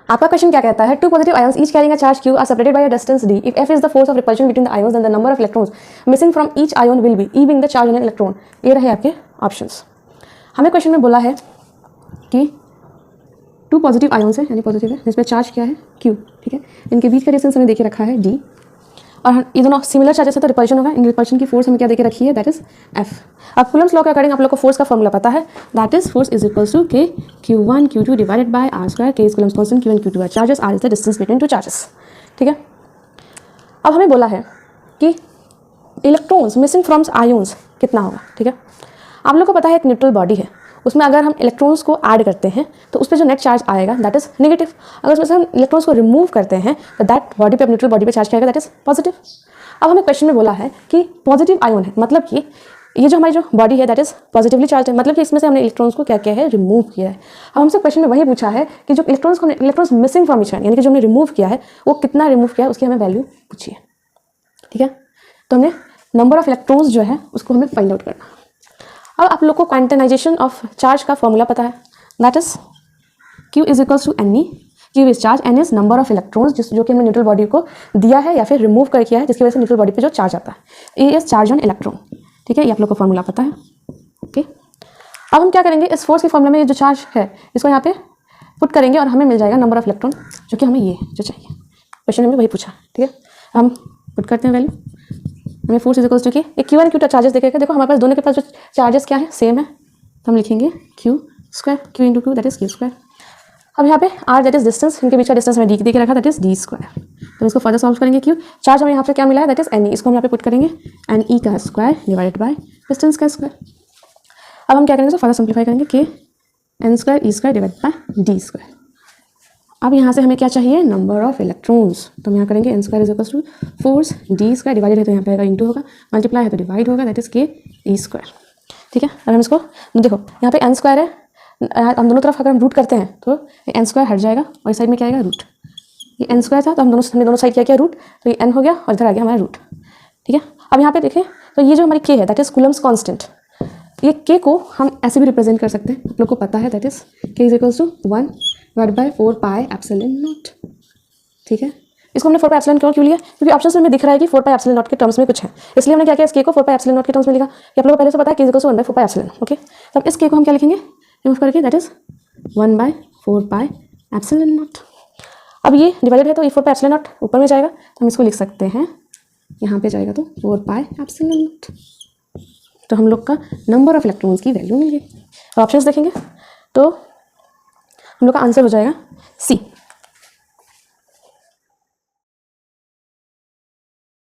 आपका क्वेश्चन क्या कहता है, two positive ions each carrying a charge q are separated by a distance d, if f is the force of repulsion between the ions then the number of electrons missing from each ion will be, e being the charge on an electron. ये रहे आपके options. हमें question में बोला है कि to positive ions है, यानी पॉजिटिव है, जिसमें चार्ज क्या है q, ठीक है। इनके बीच का डिस्टेंस हमने देखे रखा है d, और ये दोनों सिमिलर चार्जेस है तो रिपल्शन होगा। इन रिपल्शन की फोर्स हमें क्या देके रखी है, दैट इज f। अब कूलम्स लॉ के अकॉर्डिंग आप लोग को फोर्स का फॉर्मूला पता है, that is force is equals to k q1 q2 divided by r square, k is Coulomb's constant, q1 q2 are charges, r is the distance between two charges, ठीक है। अब हमें बोला है कि इलेक्ट्रॉन्स मिसिंग फ्रॉम आयोन्स कितना होगा, ठीक है। आप लोग को पता है एक न्यूट्रल बॉडी है, उसमें अगर हम इलेक्ट्रॉन्स को ऐड करते हैं तो उस पर जो नेट चार्ज आएगा दैट इज नेगेटिव। अगर उसमें से हम इलेक्ट्रॉन्स को रिमूव करते हैं तो दैट बॉडी पे, न्यूट्रल बॉडी पे चार्ज क्या आएगा, दैट इज पॉजिटिव। अब हमें क्वेश्चन में बोला है कि पॉजिटिव आयोन है, मतलब कि ये जो हमारी जो बॉडी है दैट इज पॉजिटिवली चार्ज है, मतलब कि इसमें से हमने इलेक्ट्रॉन्स को क्या किया है, रिमूव किया है। अब हमसे क्वेश्चन में वही पूछा है कि जो electrons missing from each ion, यानी कि जो हमने रिमूव किया है वो कितना रिमूव किया है, उसकी हमें वैल्यू पूछी है, ठीक है। तो हमने नंबर ऑफ इलेक्ट्रॉन्स जो है उसको हमें फाइंड आउट करना। अब आप लोग को क्वांटाइजेशन ऑफ चार्ज का फॉर्मूला पता है, that is q is equals to n e, q is charge, n is number of electrons जो कि हमने न्यूट्रल बॉडी को दिया है या फिर रिमूव कर किया है, जिसकी वजह से न्यूट्रल बॉडी पे जो चार्ज आता है, ए इज चार्ज ऑन इलेक्ट्रॉन, ठीक है। ये आप लोग को फॉर्मूला पता है, ओके। अब हम क्या करेंगे, इस फोर्स के फॉर्मूला में ये जो चार्ज है इसको यहाँ पे पुट करेंगे और हमें मिल जाएगा नंबर ऑफ इलेक्ट्रॉन, जो कि हमें ये जो चाहिए, क्वेश्चन में वही पूछा, ठीक है। हम पुट करते हैं वैल्यू, हमें फोर्स इज इक्वल्स टू एक q1 q2 चार्जेस देखेगा, देखो हमारे पास दोनों के पास जो चार्जेस क्या है, सेम है, तो हम लिखेंगे q square, q into q that is q square. अब यहाँ पे r दैट इज डिस्टेंस, इनके बीच का डिस्टेंस में d देके रखा, दैट इज d स्क्वायर। तो इसको फर्दर सॉल्व करेंगे, q चार्ज हमें यहाँ पे क्या मिला है, दैट इज ne, इसको हम यहाँ पे पुट करेंगे ne का स्क्वायर डिवाइडेड बाय डिस्टेंस का स्क्वायर। अब हम क्या करेंगे, फर्दर सिंप्लीफाई करेंगे, k n square e square divided by d square. अब यहाँ से हमें क्या चाहिए, नंबर ऑफ इलेक्ट्रॉन्स, तो हम यहाँ करेंगे n square is equals to force d square, divided है तो यहाँ पे आएगा इंटू होगा, मल्टीप्लाई है तो डिवाइड होगा, दैट इज के ई स्क्वायर, ठीक है। और हम इसको देखो यहाँ पे एन स्क्वायर है, हम दोनों तरफ अगर हम रूट करते हैं तो एन स्क्वायर हट जाएगा और इस साइड में क्या आएगा, रूट। ये एन स्क्वायर था तो हमने दोनों साइड क्या किया, रूट, तो ये एन हो गया और इधर आ गया हमारा रूट, ठीक है। अब यहाँ पे देखें तो ये जो हमारी के है दैट इज कूलम्स कॉन्स्टेंट, ये के को हम ऐसे भी रिप्रेजेंट कर सकते हैं, आप लोग को पता है, that is k is equals to 1 divide by 4 pi epsilon naught, ठीक है। इसको हमने 4 पाई एप्सिलॉन क्यों लिया, क्योंकि ऑप्शन में हमें दिख रहा है कि 4 पाई एप्सिलॉन नॉट के टर्म्स में कुछ है, इसलिए हमने क्या किया, इस के को 4 पाई एप्सिलॉन नॉट के टर्म्स में लिखा। कि आप लोगों को पहले से पता है, k is equals to 1 by 4 pi epsilon, okay. तो अब इस के को हम क्या लिखेंगे, रिमूव करके, that is 1 by 4 pi epsilon naught. अब ये डिवाइडेड है तो ये 4 पाई एप्सिलॉन नॉट ऊपर में जाएगा, तो हम इसको लिख सकते हैं, यहाँ पे जाएगा तो 4 पाई एप्सिलॉन नॉट। तो हम लोग का नंबर ऑफ इलेक्ट्रॉन्स की वैल्यू मिल गई। ऑप्शंस देखेंगे तो हम लोग का आंसर हो जाएगा सी।